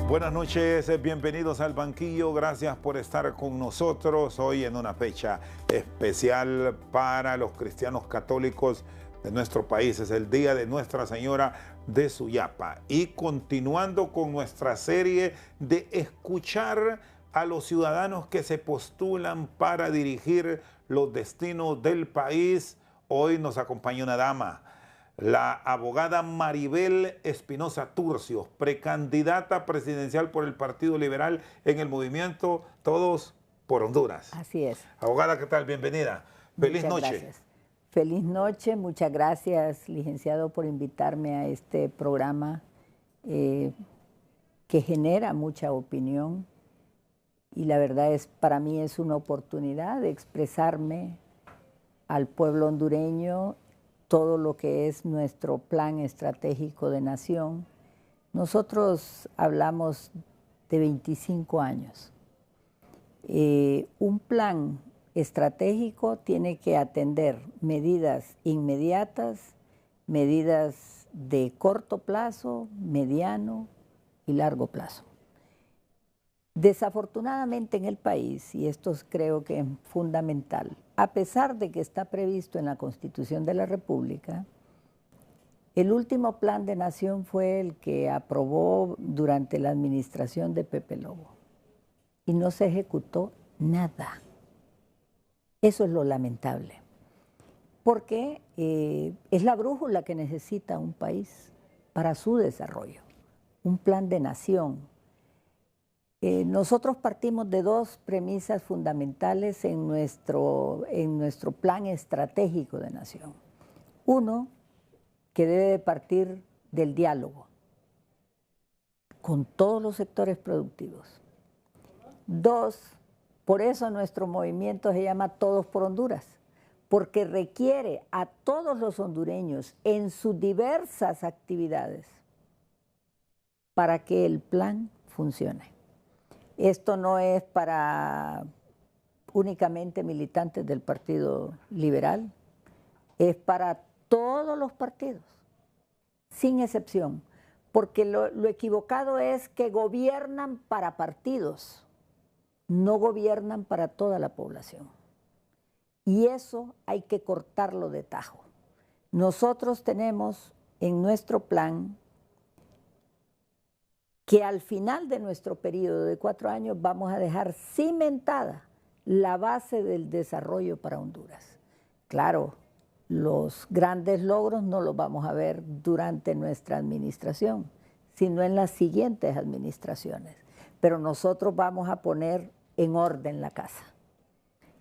Buenas noches, bienvenidos al banquillo, gracias por estar con nosotros hoy en una fecha especial para los cristianos católicos de nuestro país. Es el día de Nuestra Señora de Suyapa y continuando con nuestra serie de escuchar a los ciudadanos que se postulan para dirigir los destinos del país, hoy nos acompaña una dama, la abogada Maribel Espinosa Turcios, precandidata presidencial por el Partido Liberal en el movimiento Todos por Honduras. Así es. Abogada, ¿qué tal? Bienvenida. Feliz noche. Gracias. Feliz noche, muchas gracias, licenciado, por invitarme a este programa que genera mucha opinión y la verdad es, para mí es una oportunidad de expresarme al pueblo hondureño todo lo que es nuestro plan estratégico de nación. Nosotros hablamos de 25 años. Un plan estratégico tiene que atender medidas inmediatas, medidas de corto plazo, mediano y largo plazo. Desafortunadamente en el país, y esto creo que es fundamental, a pesar de que está previsto en la Constitución de la República, el último plan de nación fue el que aprobó durante la administración de Pepe Lobo y no se ejecutó nada. Eso es lo lamentable, porque es la brújula que necesita un país para su desarrollo, un plan de nación. Nosotros partimos de dos premisas fundamentales en nuestro plan estratégico de nación. Uno, que debe de partir del diálogo con todos los sectores productivos. Dos, por eso nuestro movimiento se llama Todos por Honduras, porque requiere a todos los hondureños en sus diversas actividades para que el plan funcione. Esto no es para únicamente militantes del Partido Liberal, es para todos los partidos, sin excepción, porque lo equivocado es que gobiernan para partidos, no gobiernan para toda la población. Y eso hay que cortarlo de tajo. Nosotros tenemos en nuestro plan que al final de nuestro periodo de 4 años vamos a dejar cimentada la base del desarrollo para Honduras. Claro, los grandes logros no los vamos a ver durante nuestra administración, sino en las siguientes administraciones. Pero nosotros vamos a poner en orden la casa.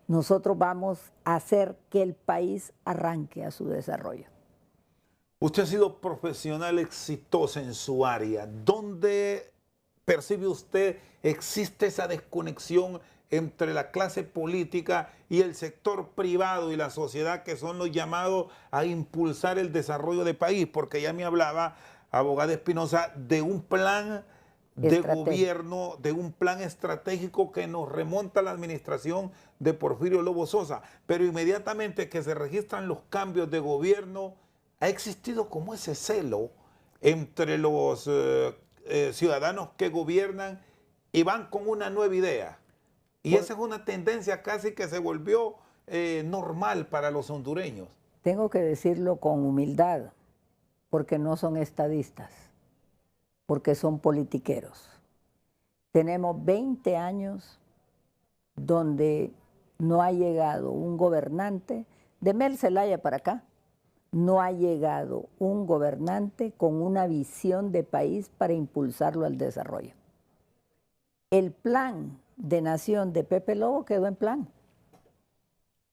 Nosotros vamos a hacer que el país arranque a su desarrollo. Usted ha sido profesional exitosa en su área. ¿Dónde percibe usted existe esa desconexión entre la clase política y el sector privado y la sociedad, que son los llamados a impulsar el desarrollo del país? Porque ya me hablaba, abogada Espinosa, de un plan de gobierno, de un plan estratégico que nos remonta a la administración de Porfirio Lobo Sosa. Pero inmediatamente que se registran los cambios de gobierno, ha existido como ese celo entre los ciudadanos que gobiernan y van con una nueva idea. Y esa es una tendencia casi que se volvió normal para los hondureños. Tengo que decirlo con humildad, porque no son estadistas, porque son politiqueros. Tenemos 20 años donde no ha llegado un gobernante, de Mel Zelaya para acá, no ha llegado un gobernante con una visión de país para impulsarlo al desarrollo. El plan de nación de Pepe Lobo quedó en plan.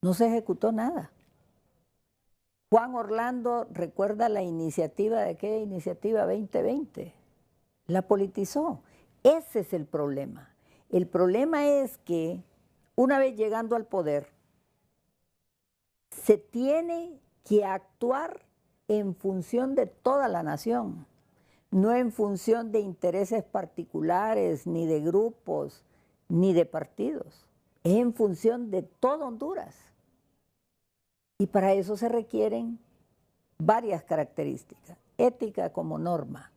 No se ejecutó nada. Juan Orlando recuerda la iniciativa de aquella iniciativa 2020. La politizó. Ese es el problema. El problema es que una vez llegando al poder, se tiene que actuar en función de toda la nación, no en función de intereses particulares, ni de grupos, ni de partidos. Es en función de todo Honduras. Y para eso se requieren varias características, ética como norma,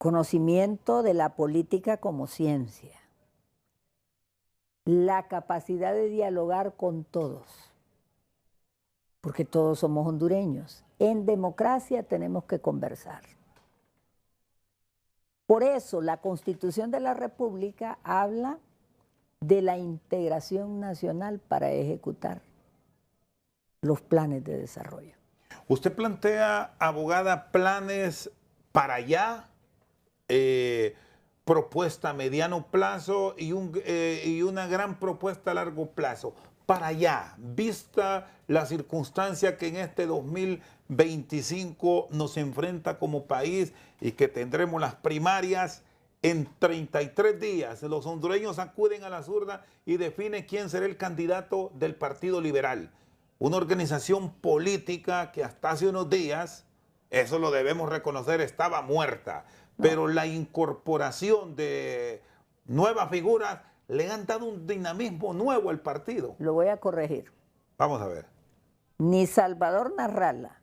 conocimiento de la política como ciencia, la capacidad de dialogar con todos, porque todos somos hondureños. En democracia tenemos que conversar. Por eso la Constitución de la República habla de la integración nacional para ejecutar los planes de desarrollo. Usted plantea, abogada, planes para allá, propuesta a mediano plazo y una gran propuesta a largo plazo. Para allá, vista la circunstancia que en este 2025 nos enfrenta como país y que tendremos las primarias en 33 días. Los hondureños acuden a las urnas y definen quién será el candidato del Partido Liberal. Una organización política que hasta hace unos días, eso lo debemos reconocer, estaba muerta. Pero la incorporación de nuevas figuras le han dado un dinamismo nuevo al partido. Lo voy a corregir. Vamos a ver. Ni Salvador Narrala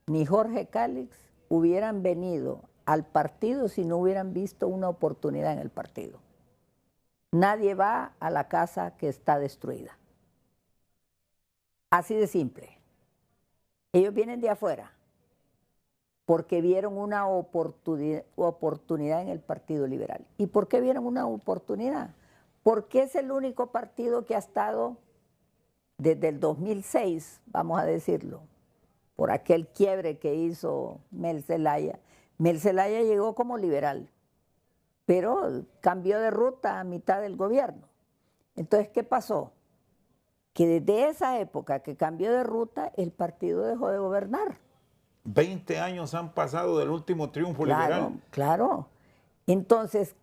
ni Jorge Cálix hubieran venido al partido si no hubieran visto una oportunidad en el partido. Nadie va a la casa que está destruida. Así de simple. Ellos vienen de afuera porque vieron una oportunidad en el Partido Liberal. ¿Y por qué vieron una oportunidad? Porque es el único partido que ha estado desde el 2006, vamos a decirlo, por aquel quiebre que hizo Mel Zelaya. Mel Zelaya llegó como liberal, pero cambió de ruta a mitad del gobierno. Entonces, ¿qué pasó? Que desde esa época que cambió de ruta, el partido dejó de gobernar. 20 años han pasado del último triunfo liberal. Claro. Entonces,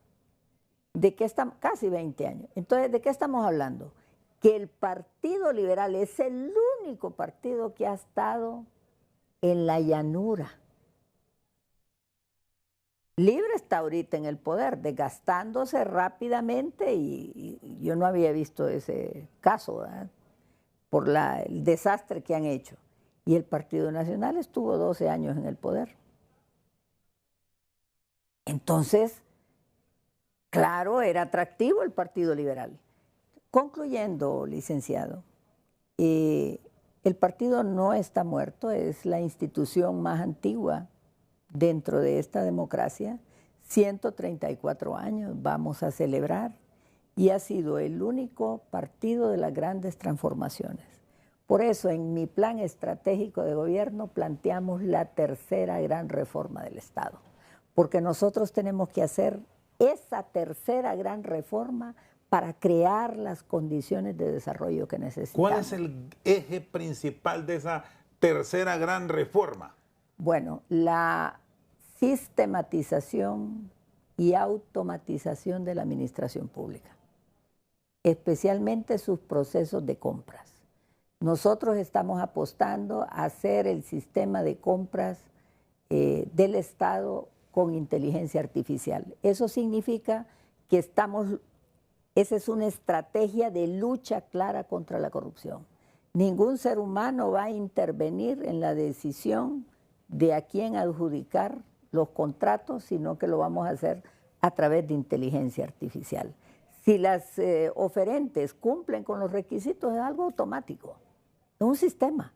¿de qué estamos? Casi 20 años. Entonces, ¿de qué estamos hablando? Que el Partido Liberal es el único partido que ha estado en la llanura. Libre está ahorita en el poder, desgastándose rápidamente y yo no había visto ese caso, ¿verdad? Por el desastre que han hecho. Y el Partido Nacional estuvo 12 años en el poder. Entonces, claro, era atractivo el Partido Liberal. Concluyendo, licenciado, el partido no está muerto, es la institución más antigua dentro de esta democracia. 134 años vamos a celebrar y ha sido el único partido de las grandes transformaciones. Por eso en mi plan estratégico de gobierno planteamos la tercera gran reforma del Estado, porque nosotros tenemos que hacer esa tercera gran reforma para crear las condiciones de desarrollo que necesitamos. ¿Cuál es el eje principal de esa tercera gran reforma? Bueno, la sistematización y automatización de la administración pública, especialmente sus procesos de compras. Nosotros estamos apostando a hacer el sistema de compras del Estado con inteligencia artificial. Eso significa que esa es una estrategia de lucha clara contra la corrupción. Ningún ser humano va a intervenir en la decisión de a quién adjudicar los contratos, sino que lo vamos a hacer a través de inteligencia artificial. Si las oferentes cumplen con los requisitos, es algo automático, es un sistema.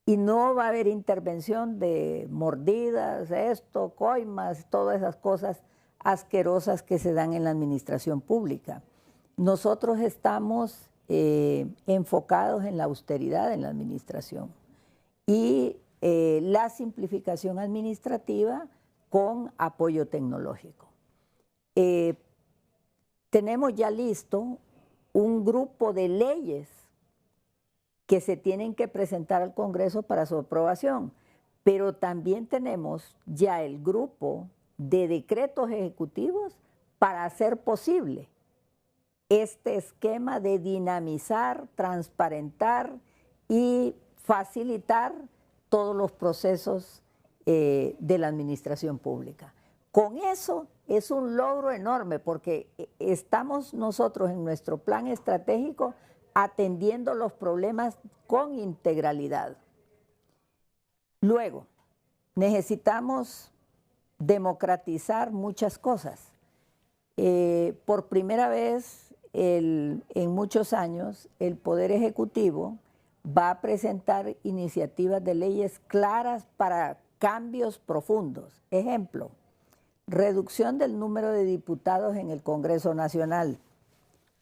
Y no va a haber intervención de mordidas, coimas, todas esas cosas asquerosas que se dan en la administración pública. Nosotros estamos enfocados en la austeridad en la administración y la simplificación administrativa con apoyo tecnológico. Tenemos ya listo un grupo de leyes que se tienen que presentar al Congreso para su aprobación, pero también tenemos ya el grupo de decretos ejecutivos para hacer posible este esquema de dinamizar, transparentar y facilitar todos los procesos de la administración pública. Con eso es un logro enorme porque estamos nosotros en nuestro plan estratégico atendiendo los problemas con integralidad. Luego, necesitamos democratizar muchas cosas. Por primera vez en muchos años, el Poder Ejecutivo va a presentar iniciativas de leyes claras para cambios profundos. Ejemplo, reducción del número de diputados en el Congreso Nacional.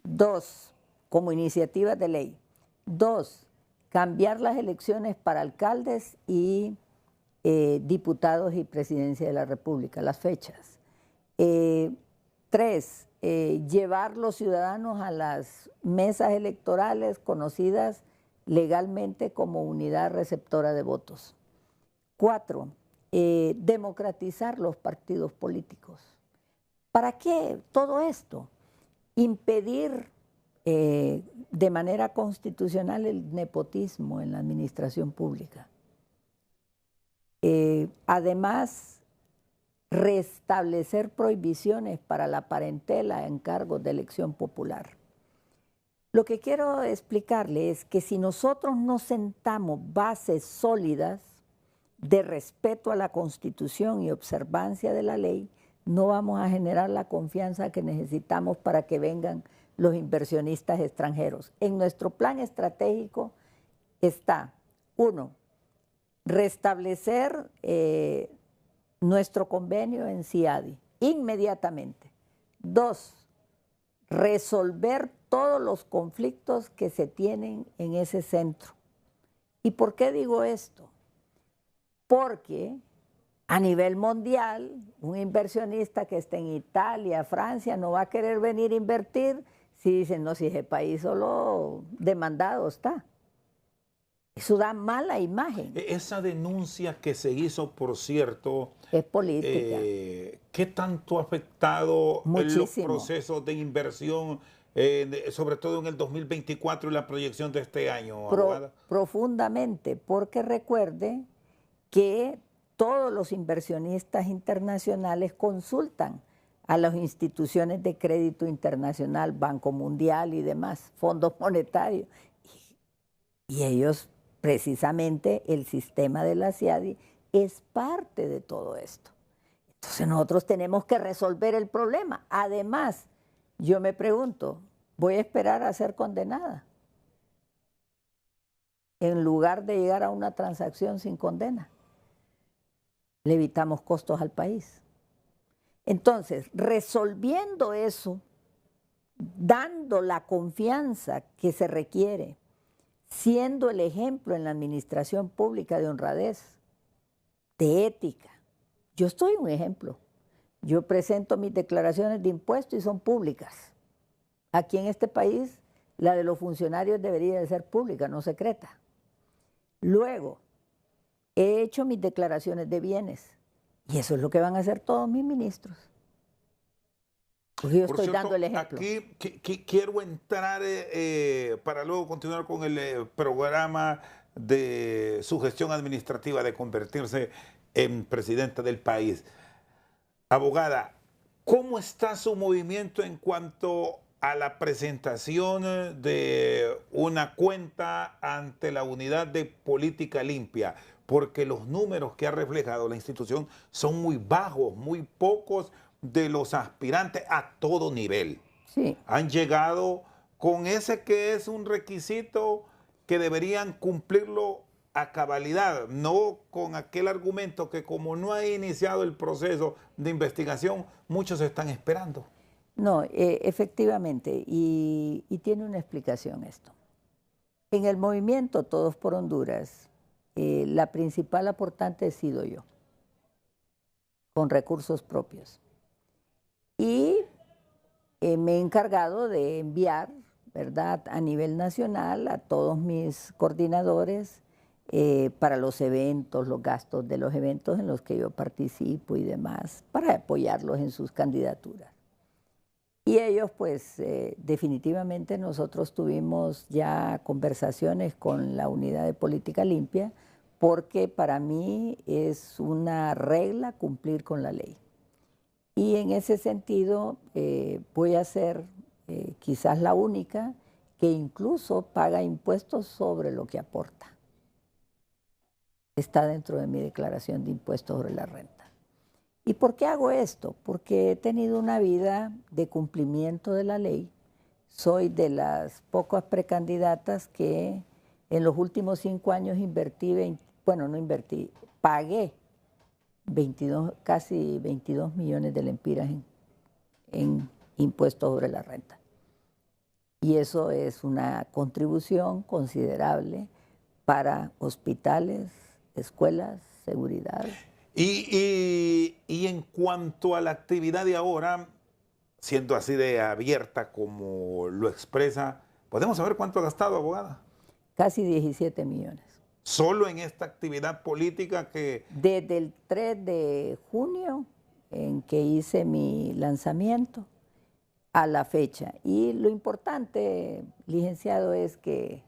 2, como iniciativas de ley. 2, cambiar las elecciones para alcaldes y diputados y presidencia de la República, las fechas. 3, llevar los ciudadanos a las mesas electorales conocidas legalmente como unidad receptora de votos. 4, democratizar los partidos políticos. ¿Para qué todo esto? Impedir de manera constitucional el nepotismo en la administración pública. Además, restablecer prohibiciones para la parentela en cargos de elección popular. Lo que quiero explicarle es que si nosotros no sentamos bases sólidas de respeto a la Constitución y observancia de la ley, no vamos a generar la confianza que necesitamos para que vengan los inversionistas extranjeros. En nuestro plan estratégico está, 1, restablecer nuestro convenio en CIADI inmediatamente. 2, resolver todos los conflictos que se tienen en ese centro. ¿Y por qué digo esto? Porque a nivel mundial, un inversionista que esté en Italia, Francia, no va a querer venir a invertir si dicen, no, si ese país solo demandado está. Eso da mala imagen. Esa denuncia que se hizo, por cierto, es política. ¿Qué tanto ha afectado Muchísimo. los procesos de inversión, sobre todo en el 2024 y la proyección de este año, abogada? Profundamente, porque recuerde que todos los inversionistas internacionales consultan a las instituciones de crédito internacional, Banco Mundial y demás, fondos monetarios, y ellos, precisamente, el sistema de la CIADI es parte de todo esto. Entonces nosotros tenemos que resolver el problema. Además, yo me pregunto, ¿voy a esperar a ser condenada en lugar de llegar a una transacción sin condena? Le evitamos costos al país. Entonces, resolviendo eso, dando la confianza que se requiere, siendo el ejemplo en la administración pública de honradez, de ética. Yo soy un ejemplo. Yo presento mis declaraciones de impuestos y son públicas. Aquí en este país, la de los funcionarios debería de ser pública, no secreta. Luego, he hecho mis declaraciones de bienes y eso es lo que van a hacer todos mis ministros. Porque yo estoy dando el ejemplo. Aquí quiero entrar para luego continuar con el programa de su gestión administrativa de convertirse en presidenta del país. Abogada, ¿cómo está su movimiento en cuanto a la presentación de una cuenta ante la Unidad de Política Limpia? Porque los números que ha reflejado la institución son muy bajos, muy pocos de los aspirantes a todo nivel. Sí. Han llegado con ese que es un requisito que deberían cumplirlo a cabalidad, no con aquel argumento que como no ha iniciado el proceso de investigación, muchos están esperando. No, efectivamente, y tiene una explicación esto. En el movimiento Todos por Honduras, la principal aportante he sido yo, con recursos propios. Y me he encargado de enviar, ¿verdad?, a nivel nacional a todos mis coordinadores para los eventos, los gastos de los eventos en los que yo participo y demás, para apoyarlos en sus candidaturas. Y ellos, pues, definitivamente nosotros tuvimos ya conversaciones con la Unidad de Política Limpia, porque para mí es una regla cumplir con la ley. Y en ese sentido voy a ser quizás la única que incluso paga impuestos sobre lo que aporta. Está dentro de mi declaración de impuestos sobre la renta. ¿Y por qué hago esto? Porque he tenido una vida de cumplimiento de la ley. Soy de las pocas precandidatas que en los últimos 5 años no invertí, pagué 22, casi 22 millones de lempiras en impuestos sobre la renta. Y eso es una contribución considerable para hospitales, escuelas, seguridad. Y en cuanto a la actividad de ahora, siendo así de abierta como lo expresa, ¿podemos saber cuánto ha gastado, abogada? Casi 17 millones. Solo en esta actividad política que... Desde el 3 de junio, en que hice mi lanzamiento, a la fecha. Y lo importante, licenciado, es que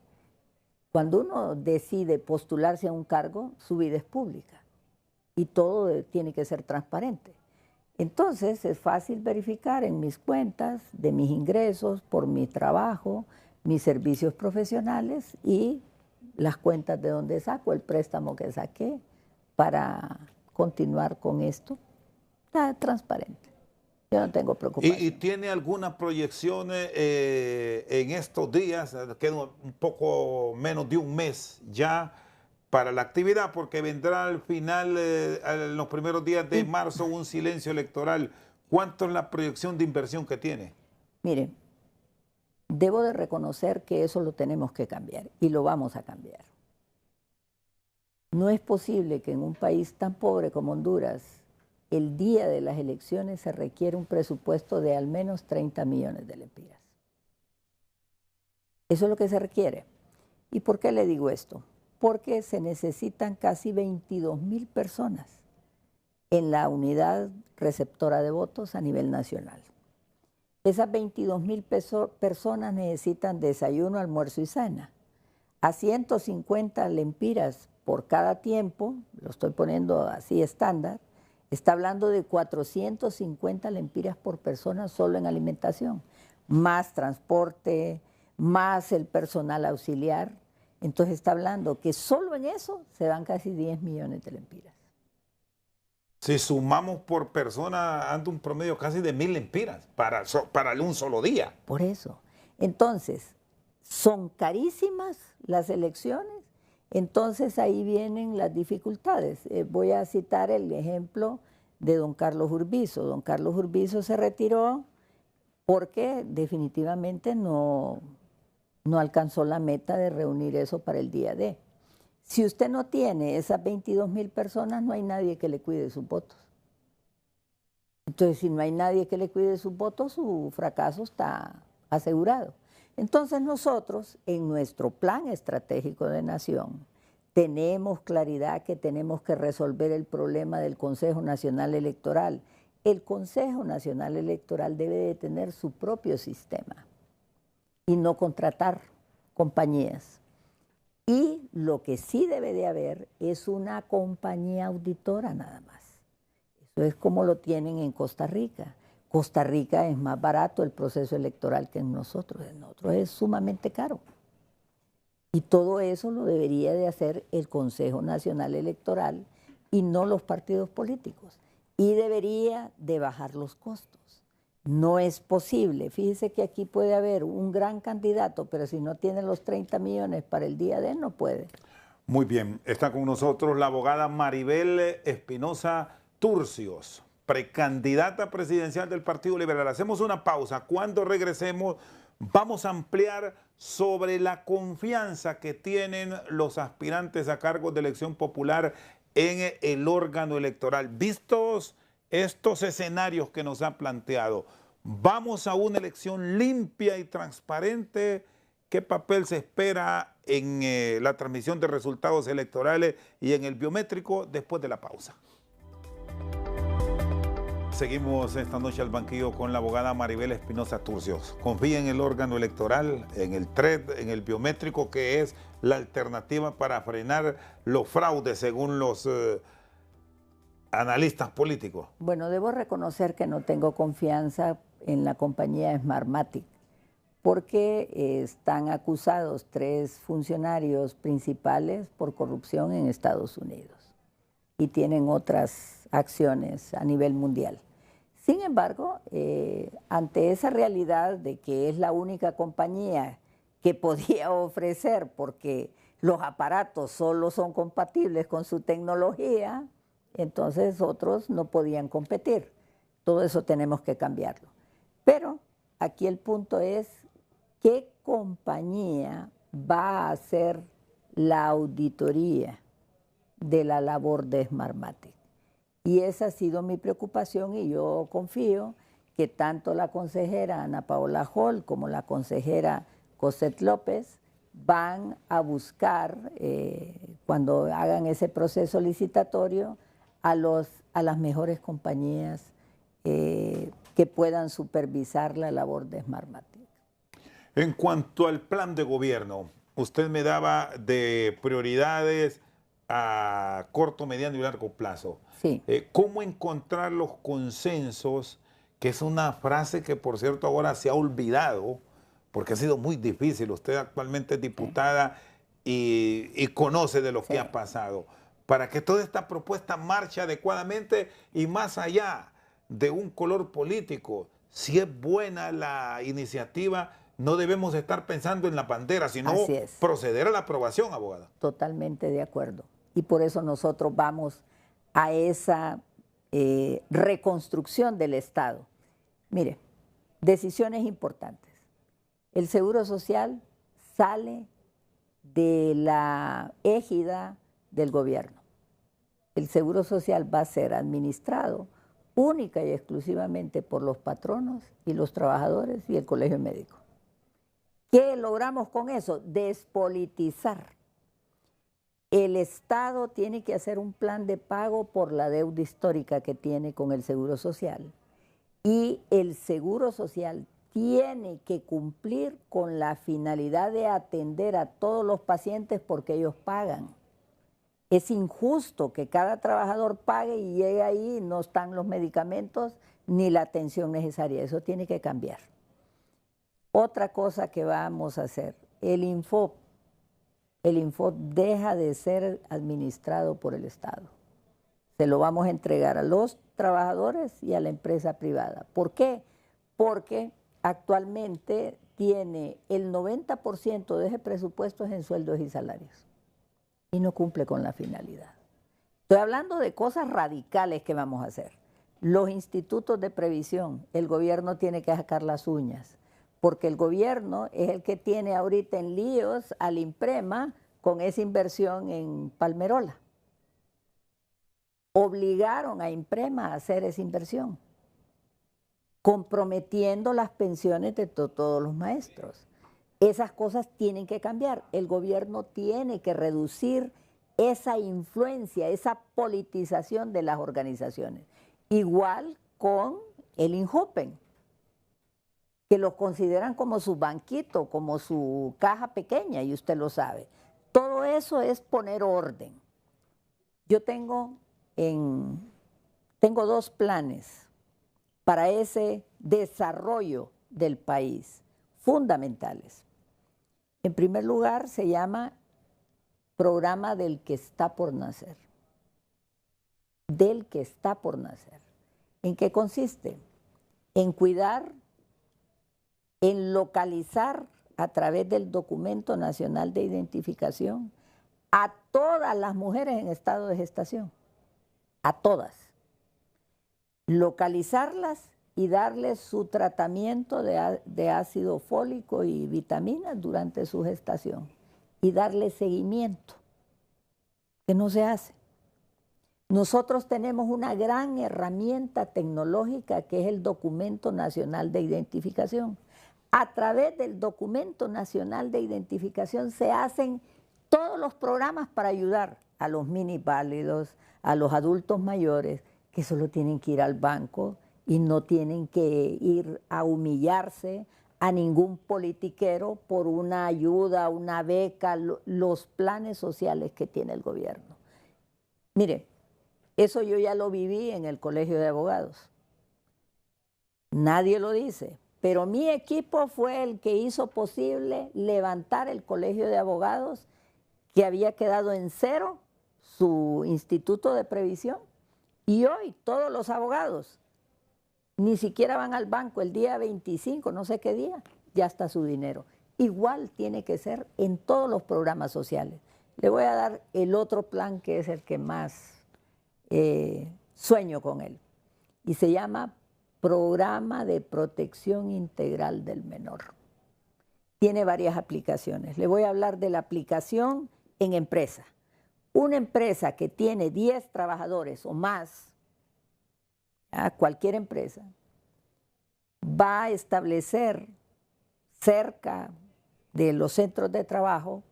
cuando uno decide postularse a un cargo, su vida es pública y todo tiene que ser transparente. Entonces es fácil verificar en mis cuentas de mis ingresos, por mi trabajo, mis servicios profesionales y las cuentas de donde saco el préstamo que saqué para continuar con esto. Está transparente. Yo no tengo preocupación. ¿Y tiene alguna proyección en estos días? Queda un poco menos de un mes ya para la actividad, porque vendrá al final, en los primeros días de marzo, un silencio electoral. ¿Cuánto es la proyección de inversión que tiene? Mire, debo de reconocer que eso lo tenemos que cambiar y lo vamos a cambiar. No es posible que en un país tan pobre como Honduras, el día de las elecciones se requiere un presupuesto de al menos 30 millones de lempiras. Eso es lo que se requiere. ¿Y por qué le digo esto? Porque se necesitan casi 22,000 personas en la unidad receptora de votos a nivel nacional. Esas 22,000 personas necesitan desayuno, almuerzo y cena. A 150 lempiras por cada tiempo, lo estoy poniendo así estándar, está hablando de 450 lempiras por persona solo en alimentación, más transporte, más el personal auxiliar. Entonces está hablando que solo en eso se dan casi 10 millones de lempiras. Si sumamos por persona, anda un promedio casi de 1,000 lempiras para un solo día. Por eso. Entonces, son carísimas las elecciones, entonces ahí vienen las dificultades. Voy a citar el ejemplo de don Carlos Urbizo. Don Carlos Urbizo se retiró porque definitivamente no alcanzó la meta de reunir eso para el día D. Si usted no tiene esas 22,000 personas, no hay nadie que le cuide sus votos. Entonces, si no hay nadie que le cuide sus votos, su fracaso está asegurado. Entonces nosotros, en nuestro plan estratégico de nación, tenemos claridad que tenemos que resolver el problema del Consejo Nacional Electoral. El Consejo Nacional Electoral debe de tener su propio sistema y no contratar compañías. Y lo que sí debe de haber es una compañía auditora nada más. Eso es como lo tienen en Costa Rica. Costa Rica es más barato el proceso electoral que en nosotros. En nosotros es sumamente caro. Y todo eso lo debería de hacer el Consejo Nacional Electoral y no los partidos políticos. Y debería de bajar los costos. No es posible. Fíjese que aquí puede haber un gran candidato, pero si no tiene los 30 millones para el día de no puede. Muy bien. Está con nosotros la abogada Maribel Espinosa Turcios, precandidata presidencial del Partido Liberal. Hacemos una pausa. Cuando regresemos, vamos a ampliar sobre la confianza que tienen los aspirantes a cargos de elección popular en el órgano electoral. Vistos estos escenarios que nos ha planteado, ¿vamos a una elección limpia y transparente? ¿Qué papel se espera en la transmisión de resultados electorales y en el biométrico después de la pausa? Seguimos esta noche al banquillo con la abogada Maribel Espinosa Turcios. Confía en el órgano electoral, en el TRED, en el biométrico, que es la alternativa para frenar los fraudes según los analistas políticos. Bueno, debo reconocer que no tengo confianza en la compañía Smartmatic porque están acusados 3 funcionarios principales por corrupción en Estados Unidos y tienen otras acciones a nivel mundial. Sin embargo, ante esa realidad de que es la única compañía que podía ofrecer, porque los aparatos solo son compatibles con su tecnología, entonces otros no podían competir. Todo eso tenemos que cambiarlo. Pero aquí el punto es, ¿qué compañía va a hacer la auditoría de la labor de Smartmatic? Y esa ha sido mi preocupación, y yo confío que tanto la consejera Ana Paola Hall como la consejera Cosette López van a buscar, cuando hagan ese proceso licitatorio, a las mejores compañías que puedan supervisar la labor de Smartmatic. En cuanto al plan de gobierno, usted me daba de prioridades a corto, mediano y largo plazo. Sí. ¿Cómo encontrar los consensos? Que es una frase que, por cierto, ahora se ha olvidado, porque ha sido muy difícil. Usted actualmente es diputada y conoce de lo que ha pasado. Para que toda esta propuesta marche adecuadamente y más allá de un color político. Si es buena la iniciativa, no debemos estar pensando en la bandera, sino proceder a la aprobación, abogada. Totalmente de acuerdo. Y por eso nosotros vamos a esa reconstrucción del Estado. Mire, decisiones importantes. El Seguro Social sale de la égida del gobierno. El Seguro Social va a ser administrado única y exclusivamente por los patronos y los trabajadores y el colegio médico. ¿Qué logramos con eso? Despolitizar. El Estado tiene que hacer un plan de pago por la deuda histórica que tiene con el Seguro Social, y el Seguro Social tiene que cumplir con la finalidad de atender a todos los pacientes porque ellos pagan. Es injusto que cada trabajador pague y llegue ahí y no están los medicamentos ni la atención necesaria. Eso tiene que cambiar. Otra cosa que vamos a hacer, el Infop. El Infop deja de ser administrado por el Estado. Se lo vamos a entregar a los trabajadores y a la empresa privada. ¿Por qué? Porque actualmente tiene el 90% de ese presupuesto en sueldos y salarios y no cumple con la finalidad. Estoy hablando de cosas radicales que vamos a hacer. Los institutos de previsión, el gobierno tiene que sacar las uñas, porque el gobierno es el que tiene ahorita en líos al INPREMA con esa inversión en Palmerola. Obligaron a INPREMA a hacer esa inversión, comprometiendo las pensiones de todos los maestros. Esas cosas tienen que cambiar. El gobierno tiene que reducir esa influencia, esa politización de las organizaciones. Igual con el INJOPEN, que lo consideran como su banquito, como su caja pequeña, y usted lo sabe. Todo eso es poner orden. Yo tengo dos planes para ese desarrollo del país, fundamentales. En primer lugar, se llama Programa del que está por nacer. Del que está por nacer. ¿En qué consiste? En cuidar, en localizar a través del Documento Nacional de Identificación a todas las mujeres en estado de gestación, a todas. Localizarlas y darles su tratamiento de ácido fólico y vitaminas durante su gestación y darle seguimiento, que no se hace. Nosotros tenemos una gran herramienta tecnológica que es el Documento Nacional de Identificación. A través del Documento Nacional de Identificación se hacen todos los programas para ayudar a los minipálidos, a los adultos mayores, que solo tienen que ir al banco y no tienen que ir a humillarse a ningún politiquero por una ayuda, una beca, los planes sociales que tiene el gobierno. Mire, eso yo ya lo viví en el Colegio de Abogados. Nadie lo dice, pero mi equipo fue el que hizo posible levantar el Colegio de Abogados, que había quedado en cero su instituto de previsión, Y hoy todos los abogados ni siquiera van al banco el día 25, no sé qué día, ya está su dinero. Igual tiene que ser en todos los programas sociales. Le voy a dar el otro plan que es el que más sueño con él. Y se llama Programa de Protección Integral del Menor. Tiene varias aplicaciones. Le voy a hablar de la aplicación en empresa. Una empresa que tiene 10 trabajadores o más, cualquier empresa, va a establecer cerca de los centros de trabajo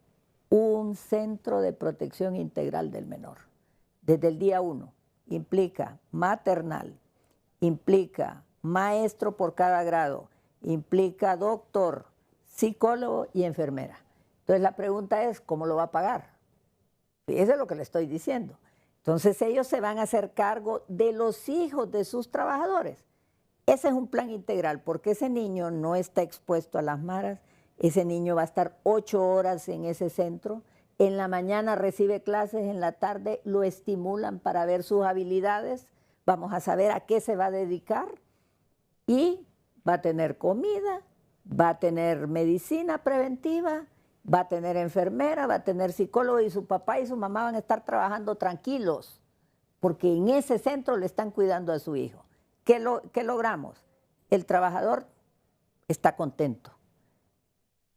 un centro de protección integral del menor. Desde el día 1, implica maternal, implica maestro por cada grado, implica doctor, psicólogo y enfermera. Entonces la pregunta es, ¿cómo lo va a pagar? Eso es lo que le estoy diciendo. Entonces ellos se van a hacer cargo de los hijos de sus trabajadores. Ese es un plan integral, porque ese niño no está expuesto a las maras, ese niño va a estar 8 horas en ese centro, en la mañana recibe clases, en la tarde lo estimulan para ver sus habilidades, vamos a saber a qué se va a dedicar y va a tener comida, va a tener medicina preventiva, va a tener enfermera, va a tener psicólogo y su papá y su mamá van a estar trabajando tranquilos porque en ese centro le están cuidando a su hijo. ¿Qué logramos? El trabajador está contento.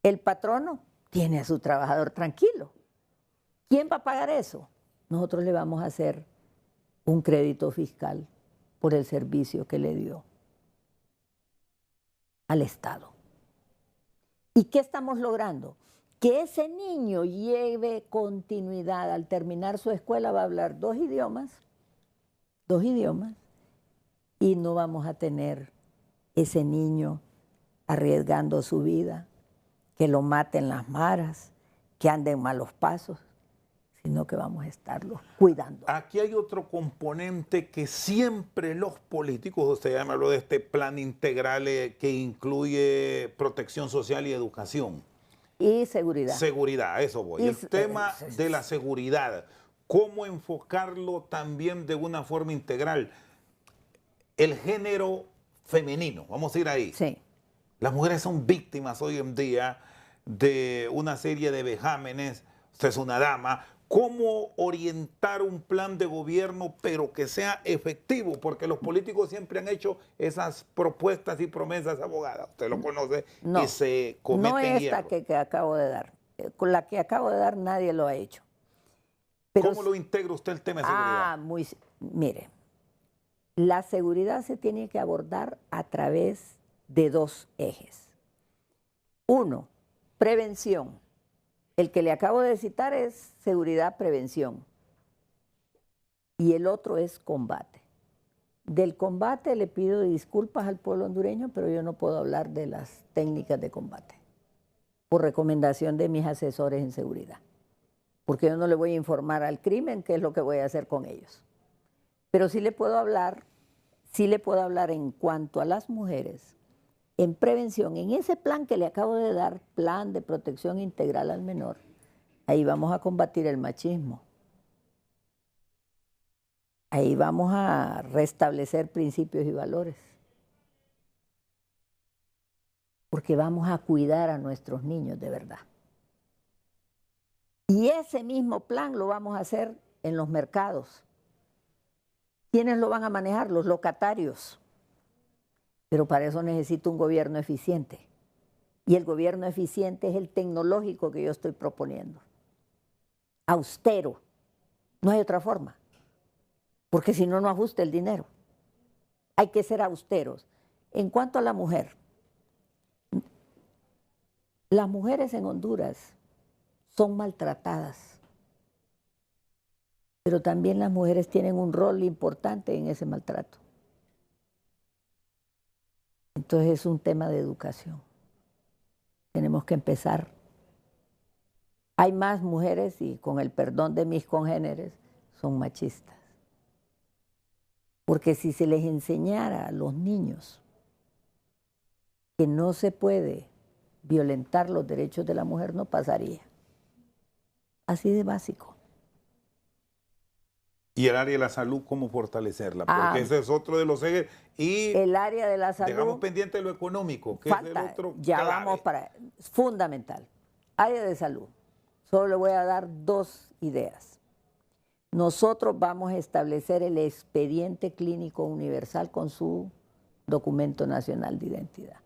El patrono tiene a su trabajador tranquilo. ¿Quién va a pagar eso? Nosotros le vamos a hacer un crédito fiscal por el servicio que le dio al Estado. ¿Y qué estamos logrando? Que ese niño lleve continuidad. Al terminar su escuela va a hablar 2 idiomas, y no vamos a tener ese niño arriesgando su vida, que lo maten las maras, que ande en malos pasos, sino que vamos a estarlo cuidando. Aquí hay otro componente que siempre los políticos, usted ya me habló de este plan integral que incluye protección social y educación. Y seguridad. Seguridad, a eso voy. El tema de la seguridad, ¿cómo enfocarlo también de una forma integral? El género femenino, vamos a ir ahí. Sí. Las mujeres son víctimas hoy en día de una serie de vejámenes. Usted es una dama. ¿Cómo orientar un plan de gobierno pero que sea efectivo? Porque los políticos siempre han hecho esas propuestas y promesas, abogada. Usted lo conoce y se cometen no esta que acabo de dar. Con la que acabo de dar nadie lo ha hecho. Pero ¿cómo lo integra usted el tema de seguridad? Mire, la seguridad se tiene que abordar a través de 2 ejes. 1, prevención. El que le acabo de citar es seguridad, prevención. Y el otro es combate. Del combate le pido disculpas al pueblo hondureño, pero yo no puedo hablar de las técnicas de combate, por recomendación de mis asesores en seguridad. Porque yo no le voy a informar al crimen qué es lo que voy a hacer con ellos. Pero sí le puedo hablar en cuanto a las mujeres, en prevención, en ese plan que le acabo de dar, plan de protección integral al menor, ahí vamos a combatir el machismo. Ahí vamos a restablecer principios y valores. Porque vamos a cuidar a nuestros niños de verdad. Y ese mismo plan lo vamos a hacer en los mercados. ¿Quiénes lo van a manejar? Los locatarios. Pero para eso necesito un gobierno eficiente. Y el gobierno eficiente es el tecnológico que yo estoy proponiendo. Austero. No hay otra forma. Porque si no, no ajusta el dinero. Hay que ser austeros. En cuanto a la mujer, las mujeres en Honduras son maltratadas. Pero también las mujeres tienen un rol importante en ese maltrato. Entonces es un tema de educación. Tenemos que empezar. Hay más mujeres, y con el perdón de mis congéneres, son machistas. Porque si se les enseñara a los niños que no se puede violentar los derechos de la mujer, no pasaría. Así de básico. Y el área de la salud, ¿cómo fortalecerla? Porque ese es otro de los ejes. Y el área de la salud. dejamos pendiente lo económico, que falta, es el otro ya clave. vamos para. Fundamental. Área de salud. Solo le voy a dar 2 ideas. Nosotros vamos a establecer el expediente clínico universal con su documento nacional de identidad.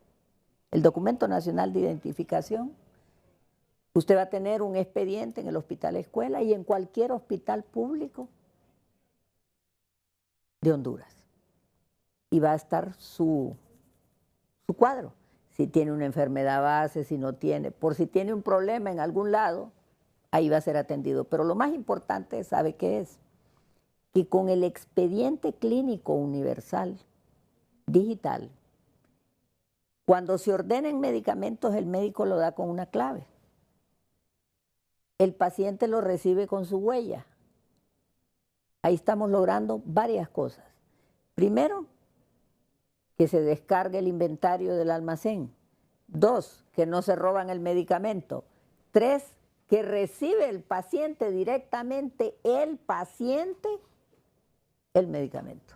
El documento nacional de identificación, usted va a tener un expediente en el hospital escuela y en cualquier hospital público de Honduras. Y va a estar su cuadro. Si tiene una enfermedad base, si no tiene, por si tiene un problema en algún lado, ahí va a ser atendido. Pero lo más importante, ¿sabe qué es? Que con el expediente clínico universal digital, cuando se ordenen medicamentos, el médico lo da con una clave. El paciente lo recibe con su huella. Ahí estamos logrando varias cosas. Primero, que se descargue el inventario del almacén. 2, que no se roban el medicamento. 3, que recibe el paciente directamente, el medicamento.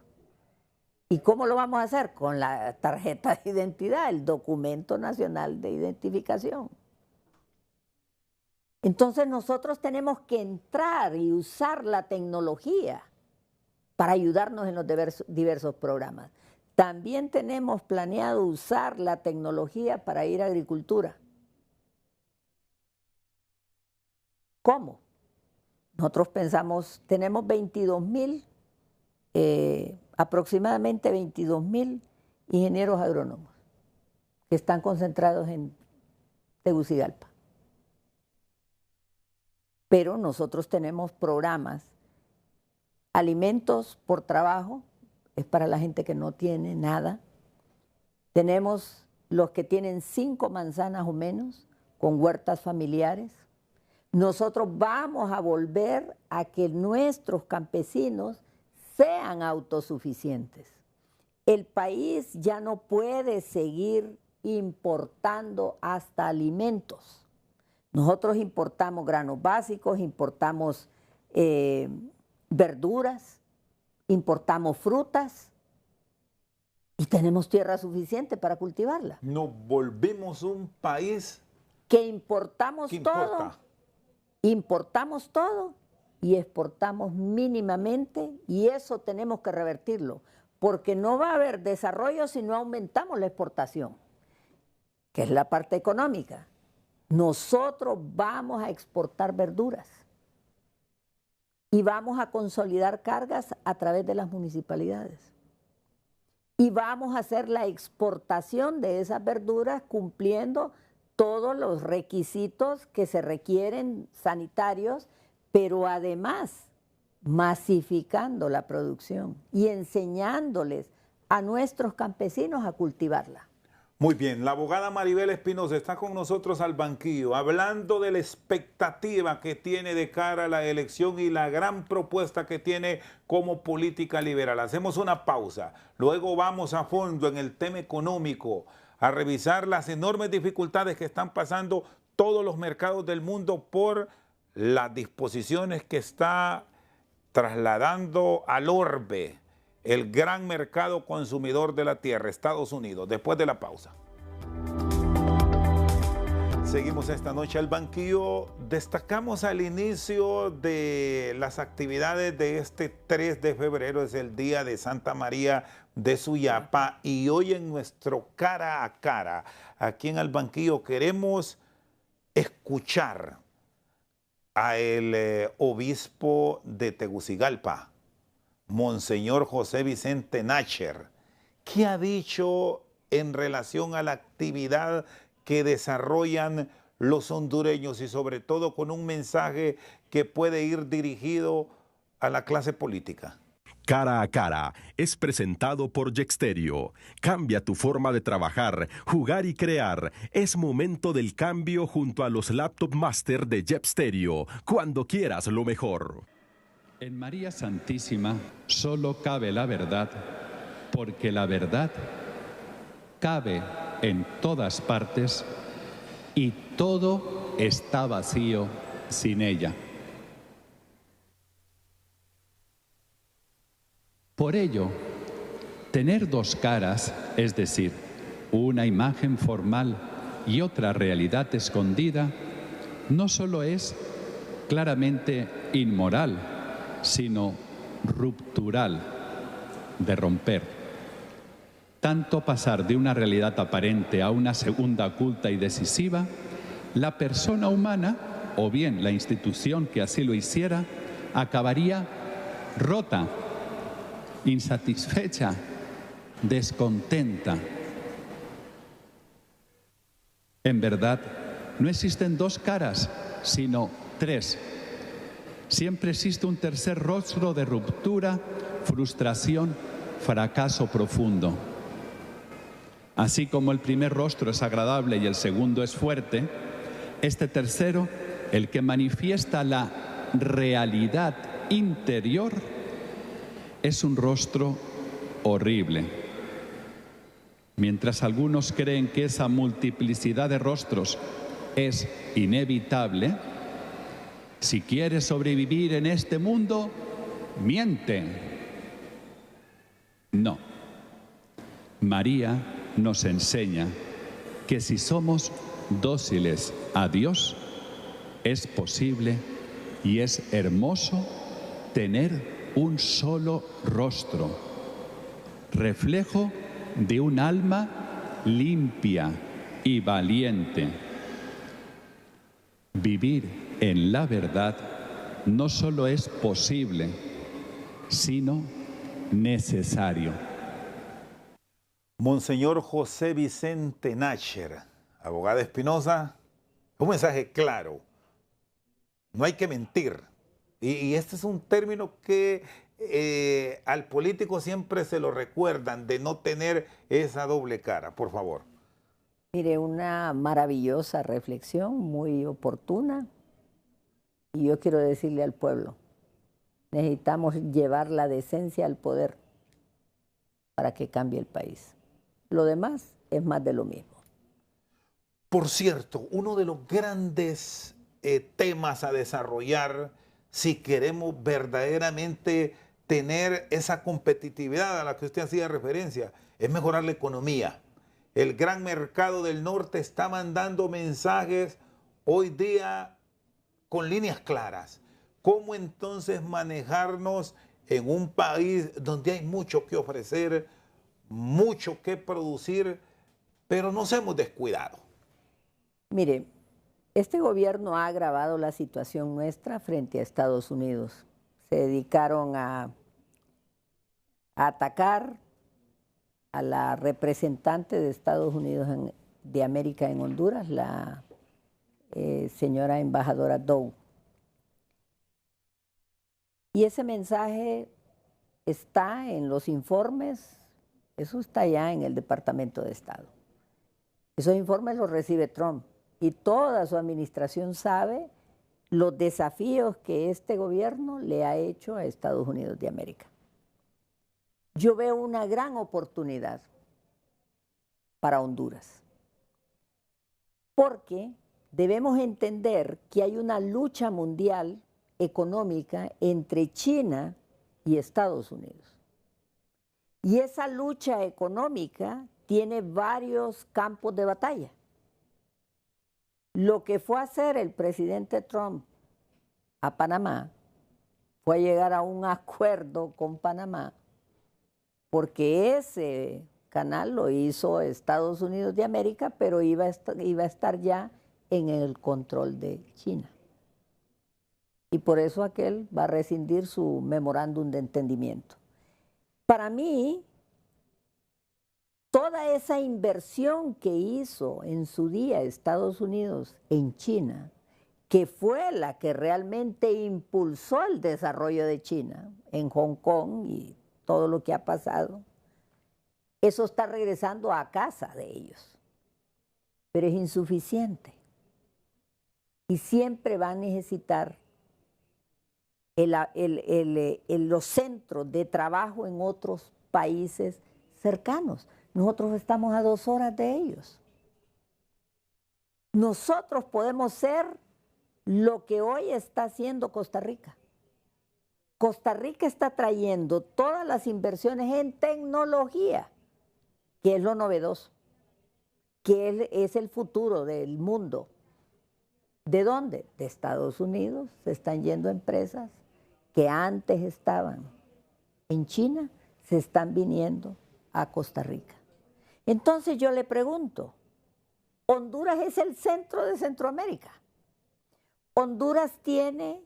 ¿Y cómo lo vamos a hacer? Con la tarjeta de identidad, el documento nacional de identificación. Entonces nosotros tenemos que entrar y usar la tecnología para ayudarnos en los diversos programas. También tenemos planeado usar la tecnología para ir a agricultura. ¿Cómo? Nosotros pensamos, tenemos 22,000, aproximadamente 22,000 ingenieros agrónomos que están concentrados en Tegucigalpa. Pero nosotros tenemos programas, alimentos por trabajo, es para la gente que no tiene nada. Tenemos los que tienen 5 manzanas o menos, con huertas familiares. Nosotros vamos a volver a que nuestros campesinos sean autosuficientes. El país ya no puede seguir importando hasta alimentos. Nosotros importamos granos básicos, importamos verduras, importamos frutas y tenemos tierra suficiente para cultivarla. Nos volvemos un país que importamos todo, importamos todo y exportamos mínimamente, y eso tenemos que revertirlo, porque no va a haber desarrollo si no aumentamos la exportación, que es la parte económica. Nosotros vamos a exportar verduras y vamos a consolidar cargas a través de las municipalidades. Y vamos a hacer la exportación de esas verduras cumpliendo todos los requisitos que se requieren sanitarios, pero además masificando la producción y enseñándoles a nuestros campesinos a cultivarla. Muy bien, la abogada Maribel Espinosa está con nosotros al banquillo, hablando de la expectativa que tiene de cara a la elección y la gran propuesta que tiene como política liberal. Hacemos una pausa, luego vamos a fondo en el tema económico, a revisar las enormes dificultades que están pasando todos los mercados del mundo por las disposiciones que está trasladando al orbe el gran mercado consumidor de la tierra, Estados Unidos, después de la pausa. Seguimos esta noche al banquillo. Destacamos al inicio de las actividades de este 3 de febrero, es el día de Santa María de Suyapa, y hoy en nuestro cara a cara, aquí en el banquillo, queremos escuchar a el obispo de Tegucigalpa, Monseñor José Vicente Nácher. ¿Qué ha dicho en relación a la actividad que desarrollan los hondureños y sobre todo con un mensaje que puede ir dirigido a la clase política? Cara a Cara es presentado por Yexterio. Cambia tu forma de trabajar, jugar y crear. Es momento del cambio junto a los Laptop Master de Yexterio. Cuando quieras lo mejor. En María Santísima solo cabe la verdad, porque la verdad cabe en todas partes y todo está vacío sin ella. Por ello, tener dos caras, es decir, una imagen formal y otra realidad escondida, no solo es claramente inmoral, sino ruptural, de romper. Tanto pasar de una realidad aparente a una segunda oculta y decisiva, la persona humana, o bien la institución que así lo hiciera, acabaría rota, insatisfecha, descontenta. En verdad, no existen dos caras, sino tres. Siempre existe un tercer rostro de ruptura, frustración, fracaso profundo. Así como el primer rostro es agradable y el segundo es fuerte, este tercero, el que manifiesta la realidad interior, es un rostro horrible. Mientras algunos creen que esa multiplicidad de rostros es inevitable, si quieres sobrevivir en este mundo, miente. No. María nos enseña que si somos dóciles a Dios, es posible y es hermoso tener un solo rostro, reflejo de un alma limpia y valiente. Vivir en la verdad no solo es posible, sino necesario. Monseñor José Vicente Nácher, abogado Espinosa, un mensaje claro. No hay que mentir. Y este es un término que al político siempre se lo recuerdan, de no tener esa doble cara. Por favor. Mire, una maravillosa reflexión, muy oportuna. Y yo quiero decirle al pueblo, necesitamos llevar la decencia al poder para que cambie el país. Lo demás es más de lo mismo. Por cierto, uno de los grandes temas a desarrollar si queremos verdaderamente tener esa competitividad a la que usted hacía referencia, es mejorar la economía. El gran mercado del norte está mandando mensajes hoy día con líneas claras. ¿Cómo entonces manejarnos en un país donde hay mucho que ofrecer, mucho que producir, pero nos hemos descuidado? Mire, este gobierno ha agravado la situación nuestra frente a Estados Unidos. Se dedicaron a atacar a la representante de Estados Unidos de América en Honduras, la señora embajadora Doe. Y ese mensaje está en los informes, eso está ya en el Departamento de Estado. Esos informes los recibe Trump y toda su administración sabe los desafíos que este gobierno le ha hecho a Estados Unidos de América. Yo veo una gran oportunidad para Honduras, porque debemos entender que hay una lucha mundial económica entre China y Estados Unidos. Y esa lucha económica tiene varios campos de batalla. Lo que fue a hacer el presidente Trump a Panamá fue llegar a un acuerdo con Panamá, porque ese canal lo hizo Estados Unidos de América, pero iba a estar ya en el control de China. Y por eso aquel va a rescindir su memorándum de entendimiento. Para mí, toda esa inversión que hizo en su día Estados Unidos en China, que fue la que realmente impulsó el desarrollo de China en Hong Kong y todo lo que ha pasado, eso está regresando a casa de ellos. Pero es insuficiente. Y siempre va a necesitar los centros de trabajo en otros países cercanos. Nosotros estamos a 2 horas de ellos. Nosotros podemos ser lo que hoy está haciendo Costa Rica. Costa Rica está trayendo todas las inversiones en tecnología, que es lo novedoso, que es el futuro del mundo. ¿De dónde? De Estados Unidos. Se están yendo empresas que antes estaban en China, se están viniendo a Costa Rica. Entonces yo le pregunto, Honduras es el centro de Centroamérica. Honduras tiene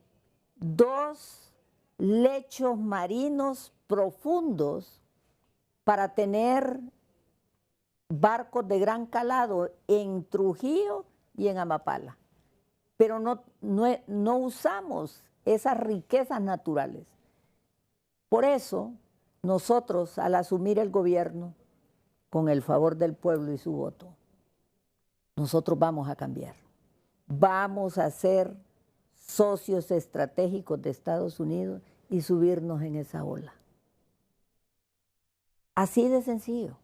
2 lechos marinos profundos para tener barcos de gran calado en Trujillo y en Amapala. Pero no usamos esas riquezas naturales. Por eso, nosotros, al asumir el gobierno, con el favor del pueblo y su voto, nosotros vamos a cambiar. Vamos a ser socios estratégicos de Estados Unidos y subirnos en esa ola. Así de sencillo.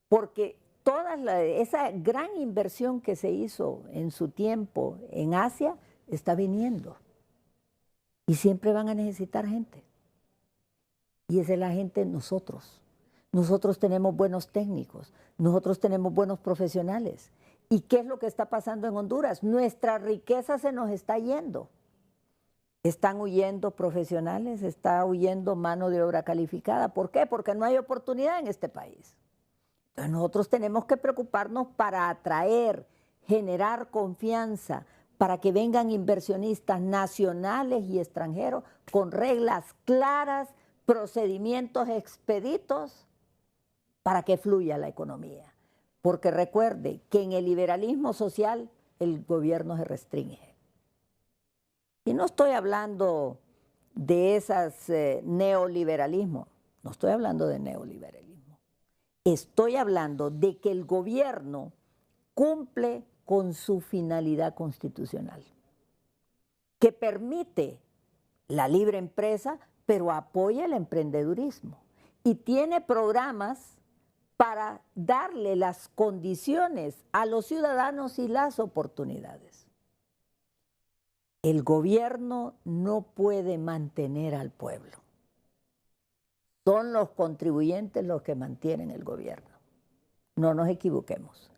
Porque esa gran inversión que se hizo en su tiempo en Asia está viniendo. Y siempre van a necesitar gente. Y esa es la gente nosotros. Nosotros tenemos buenos técnicos, nosotros tenemos buenos profesionales. ¿Y qué es lo que está pasando en Honduras? Nuestra riqueza se nos está yendo. Están huyendo profesionales, está huyendo mano de obra calificada. ¿Por qué? Porque no hay oportunidad en este país. Entonces nosotros tenemos que preocuparnos para atraer, generar confianza, para que vengan inversionistas nacionales y extranjeros con reglas claras, procedimientos expeditos, para que fluya la economía. Porque recuerde que en el liberalismo social el gobierno se restringe. Y no estoy hablando de esas neoliberalismo, no estoy hablando de neoliberalismo. Estoy hablando de que el gobierno cumple con su finalidad constitucional, que permite la libre empresa, pero apoya el emprendedurismo y tiene programas para darle las condiciones a los ciudadanos y las oportunidades. El gobierno no puede mantener al pueblo. Son los contribuyentes los que mantienen el gobierno. No nos equivoquemos.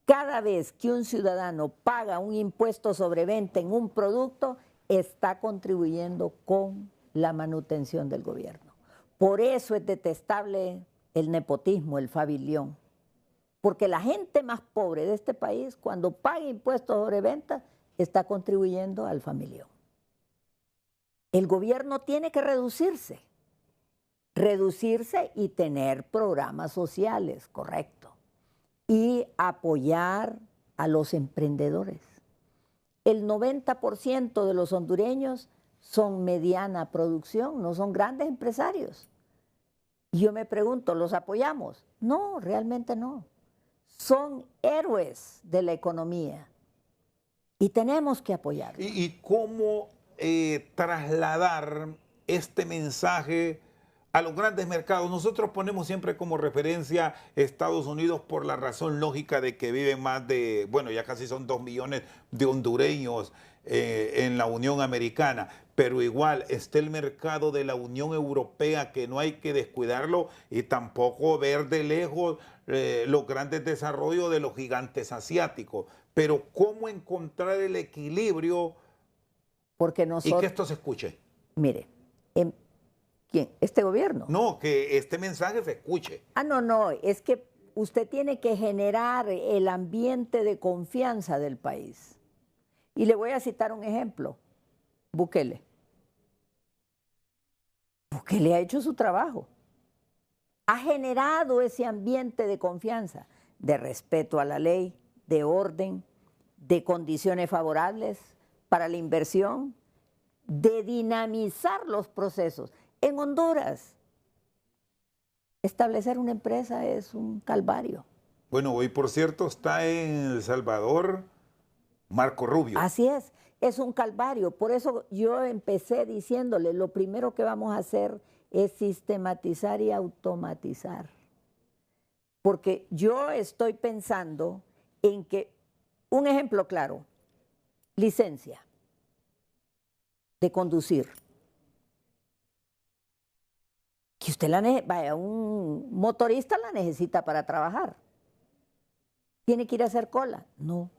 Cada vez que un ciudadano paga un impuesto sobre venta en un producto, está contribuyendo con la manutención del gobierno. Por eso es detestable el nepotismo, el fabilión. Porque la gente más pobre de este país, cuando paga impuestos sobre venta, está contribuyendo al familión. El gobierno tiene que reducirse y tener programas sociales, correcto, y apoyar a los emprendedores. El 90% de los hondureños son mediana producción, no son grandes empresarios. Y yo me pregunto, ¿los apoyamos? No, realmente no. Son héroes de la economía y tenemos que apoyarlos. ¿Y cómo trasladar este mensaje a los grandes mercados? Nosotros ponemos siempre como referencia Estados Unidos por la razón lógica de que viven más de, bueno, ya casi son 2 millones de hondureños en la Unión Americana, pero igual está el mercado de la Unión Europea que no hay que descuidarlo y tampoco ver de lejos los grandes desarrollos de los gigantes asiáticos. Pero ¿cómo encontrar el equilibrio Porque nosotros, y que esto se escuche? Mire, ¿quién? ¿Este gobierno? No, que este mensaje se escuche. No, es que usted tiene que generar el ambiente de confianza del país. Y le voy a citar un ejemplo, Bukele. Bukele ha hecho su trabajo. Ha generado ese ambiente de confianza, de respeto a la ley, de orden, de condiciones favorables para la inversión, de dinamizar los procesos. En Honduras, establecer una empresa es un calvario. Bueno, hoy por cierto está en El Salvador Marco Rubio. Así es un calvario. Por eso yo empecé diciéndole, lo primero que vamos a hacer es sistematizar y automatizar. Porque yo estoy pensando en que, un ejemplo claro, licencia de conducir. usted vaya, un motorista la necesita para trabajar. ¿Tiene que ir a hacer cola? No.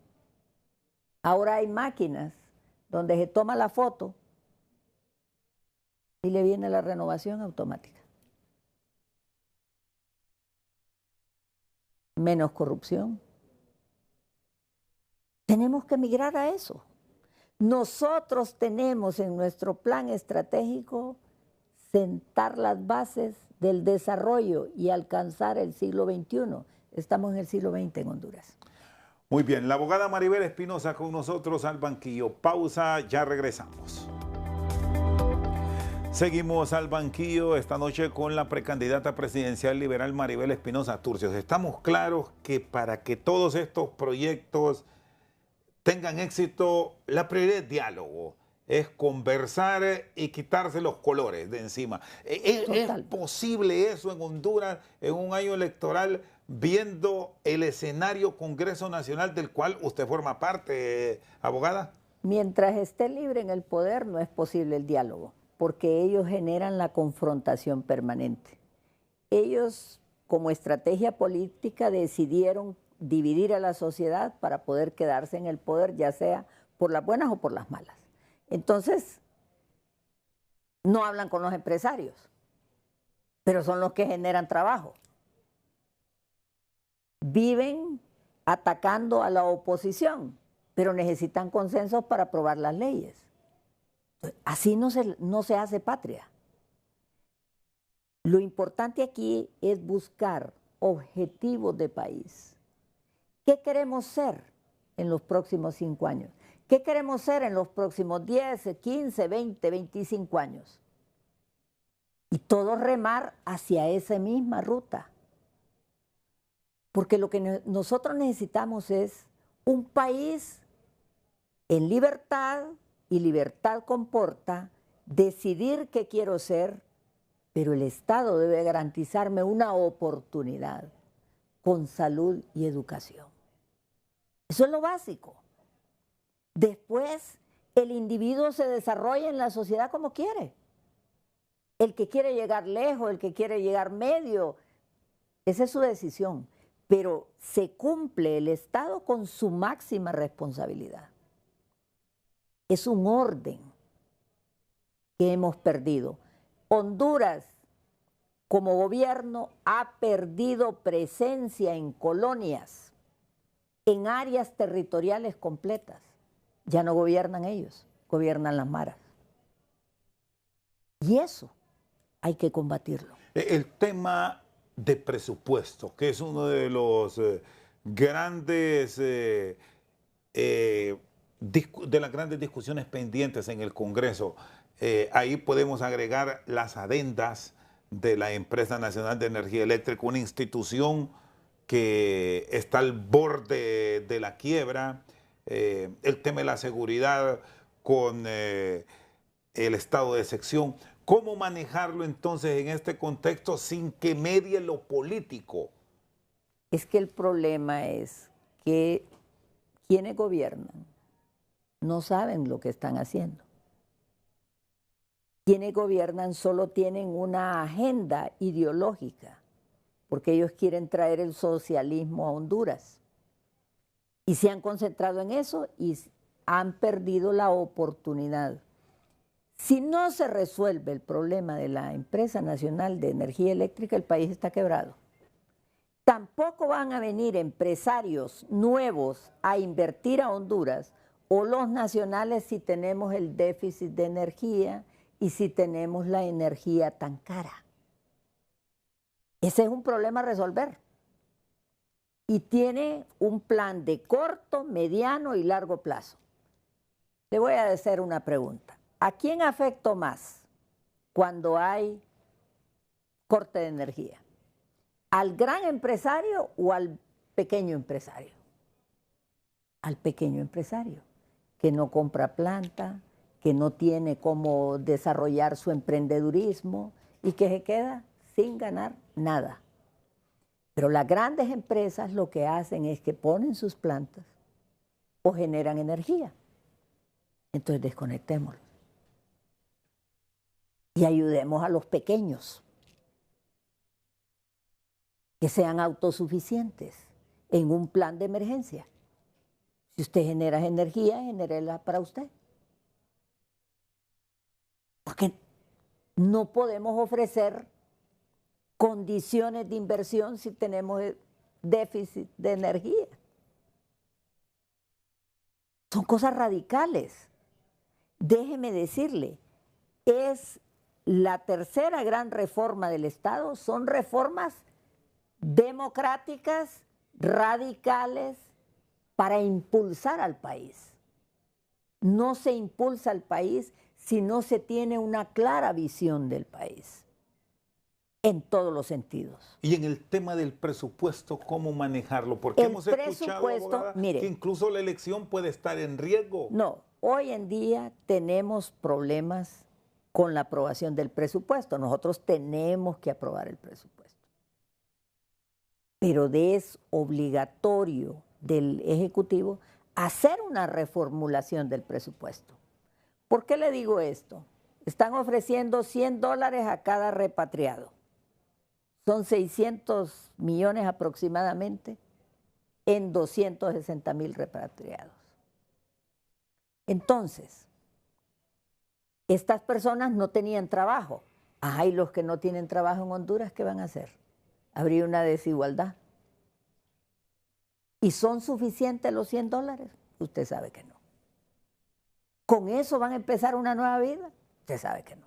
Ahora hay máquinas donde se toma la foto y le viene la renovación automática. Menos corrupción. Tenemos que migrar a eso. Nosotros tenemos en nuestro plan estratégico sentar las bases del desarrollo y alcanzar el siglo XXI. Estamos en el siglo XX en Honduras. Muy bien, la abogada Maribel Espinosa con nosotros al banquillo. Pausa, ya regresamos. Seguimos al banquillo esta noche con la precandidata presidencial liberal Maribel Espinosa Turcios. Estamos claros que para que todos estos proyectos tengan éxito, la prioridad es diálogo, es conversar y quitarse los colores de encima. ¿Es posible eso en Honduras en un año electoral, viendo el escenario Congreso Nacional del cual usted forma parte, abogada? Mientras esté libre en el poder no es posible el diálogo, porque ellos generan la confrontación permanente. Ellos, como estrategia política, decidieron dividir a la sociedad para poder quedarse en el poder, ya sea por las buenas o por las malas. Entonces, no hablan con los empresarios, pero son los que generan trabajo. Viven atacando a la oposición, pero necesitan consensos para aprobar las leyes. Así no se hace patria. Lo importante aquí es buscar objetivos de país. ¿Qué queremos ser en los próximos 5 años? ¿Qué queremos ser en los próximos 10, 15, 20, 25 años? Y todos remar hacia esa misma ruta. Porque lo que nosotros necesitamos es un país en libertad, y libertad comporta decidir qué quiero ser, pero el Estado debe garantizarme una oportunidad con salud y educación. Eso es lo básico. Después, el individuo se desarrolla en la sociedad como quiere. El que quiere llegar lejos, el que quiere llegar medio, esa es su decisión. Pero se cumple el Estado con su máxima responsabilidad. Es un orden que hemos perdido. Honduras, como gobierno, ha perdido presencia en colonias, en áreas territoriales completas. Ya no gobiernan ellos, gobiernan las maras. Y eso hay que combatirlo. El tema de presupuesto, que es uno de los grandes de las grandes discusiones pendientes en el Congreso. Ahí podemos agregar las adendas de la Empresa Nacional de Energía Eléctrica, una institución que está al borde de la quiebra, el tema de la seguridad con el estado de excepción. ¿Cómo manejarlo entonces en este contexto sin que medie lo político? Es que el problema es que quienes gobiernan no saben lo que están haciendo. Quienes gobiernan solo tienen una agenda ideológica, porque ellos quieren traer el socialismo a Honduras. Y se han concentrado en eso y han perdido la oportunidad. Si no se resuelve el problema de la Empresa Nacional de Energía Eléctrica, el país está quebrado. Tampoco van a venir empresarios nuevos a invertir a Honduras o los nacionales si tenemos el déficit de energía y si tenemos la energía tan cara. Ese es un problema a resolver. Y tiene un plan de corto, mediano y largo plazo. Le voy a hacer una pregunta. ¿A quién afectó más cuando hay corte de energía? ¿Al gran empresario o al pequeño empresario? Al pequeño empresario, que no compra planta, que no tiene cómo desarrollar su emprendedurismo y que se queda sin ganar nada. Pero las grandes empresas lo que hacen es que ponen sus plantas o generan energía. Entonces desconectémoslo. Y ayudemos a los pequeños. que sean autosuficientes en un plan de emergencia. Si usted genera energía, genérela para usted. Porque no podemos ofrecer condiciones de inversión si tenemos déficit de energía. Son cosas radicales. Déjeme decirle, es la tercera gran reforma del Estado, son reformas democráticas, radicales, para impulsar al país. No se impulsa al país si no se tiene una clara visión del país, en todos los sentidos. Y en el tema del presupuesto, ¿cómo manejarlo? Porque hemos escuchado, abogada, mire, que incluso la elección puede estar en riesgo. No, hoy en día tenemos problemas con la aprobación del presupuesto. Nosotros tenemos que aprobar el presupuesto. Pero es obligatorio del Ejecutivo hacer una reformulación del presupuesto. ¿Por qué le digo esto? Están ofreciendo $100 a cada repatriado. Son 600 millones aproximadamente en 260,000 repatriados. Entonces, estas personas no tenían trabajo. Ay, los que no tienen trabajo en Honduras, ¿qué van a hacer? Habría una desigualdad. ¿Y son suficientes los $100? Usted sabe que no. ¿Con eso van a empezar una nueva vida? Usted sabe que no.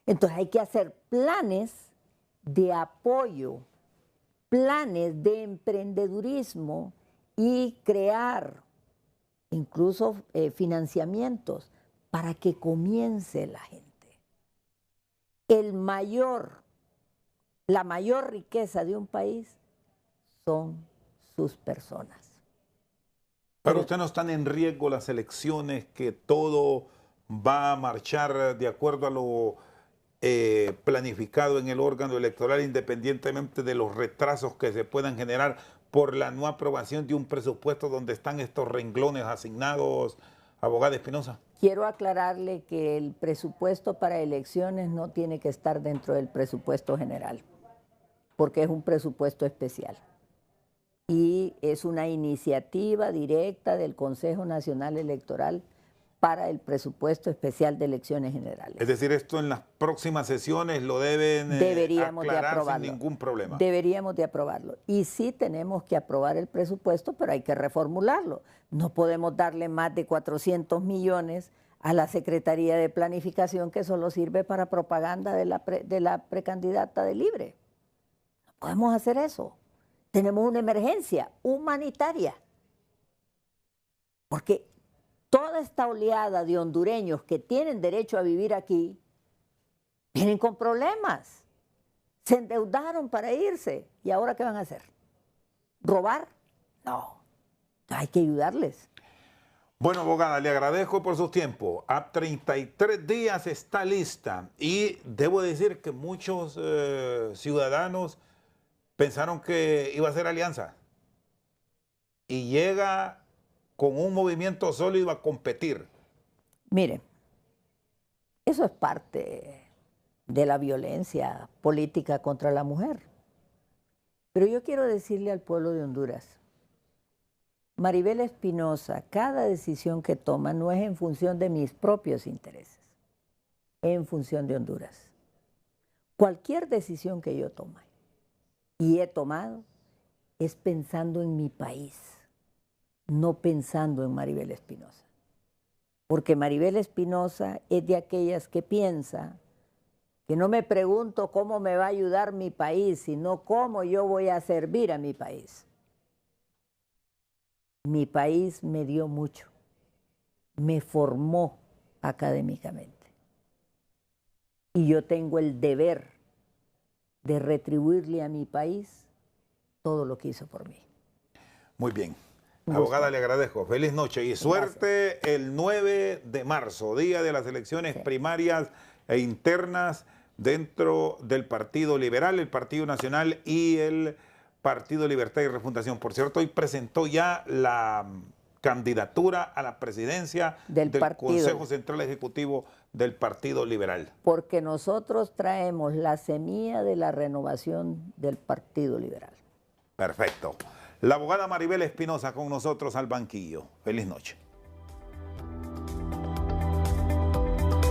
Entonces hay que hacer planes de apoyo, planes de emprendedurismo y crear incluso financiamientos para que comience la gente. La mayor riqueza de un país son sus personas. Pero usted no están en riesgo las elecciones, que todo va a marchar de acuerdo a lo planificado en el órgano electoral, independientemente de los retrasos que se puedan generar por la no aprobación de un presupuesto donde están estos renglones asignados, abogada Espinosa. Quiero aclararle que el presupuesto para elecciones no tiene que estar dentro del presupuesto general, porque es un presupuesto especial. Y es una iniciativa directa del Consejo Nacional Electoral para el presupuesto especial de elecciones generales. Es decir, esto en las próximas sesiones lo deben aclarar sin ningún problema. Deberíamos de aprobarlo. Y sí tenemos que aprobar el presupuesto, pero hay que reformularlo. No podemos darle más de 400 millones a la Secretaría de Planificación, que solo sirve para propaganda de la precandidata de Libre. No podemos hacer eso. Tenemos una emergencia humanitaria. Porque toda esta oleada de hondureños que tienen derecho a vivir aquí, vienen con problemas. Se endeudaron para irse. ¿Y ahora qué van a hacer? ¿Robar? No. Hay que ayudarles. Bueno, abogada, le agradezco por su tiempo. A 33 días está lista. Y debo decir que muchos ciudadanos pensaron que iba a ser alianza. Y llega con un movimiento sólido a competir. Mire, eso es parte de la violencia política contra la mujer. Pero yo quiero decirle al pueblo de Honduras, Maribel Espinosa, cada decisión que toma no es en función de mis propios intereses, es en función de Honduras. Cualquier decisión que yo tome y he tomado es pensando en mi país, no pensando en Maribel Espinosa. Porque Maribel Espinosa es de aquellas que piensa que no me pregunto cómo me va a ayudar mi país, sino cómo yo voy a servir a mi país. Mi país me dio mucho, me formó académicamente. Y yo tengo el deber de retribuirle a mi país todo lo que hizo por mí. Muy bien. Abogada, le agradezco. Feliz noche y suerte. Gracias. El 9 de marzo, día de las elecciones primarias e internas dentro del Partido Liberal, el Partido Nacional y el Partido Libertad y Refundación. Por cierto, hoy presentó ya la candidatura a la presidencia del partido. Consejo Central Ejecutivo del Partido Liberal. Porque nosotros traemos la semilla de la renovación del Partido Liberal. Perfecto. La abogada Maribel Espinosa con nosotros al banquillo. Feliz noche.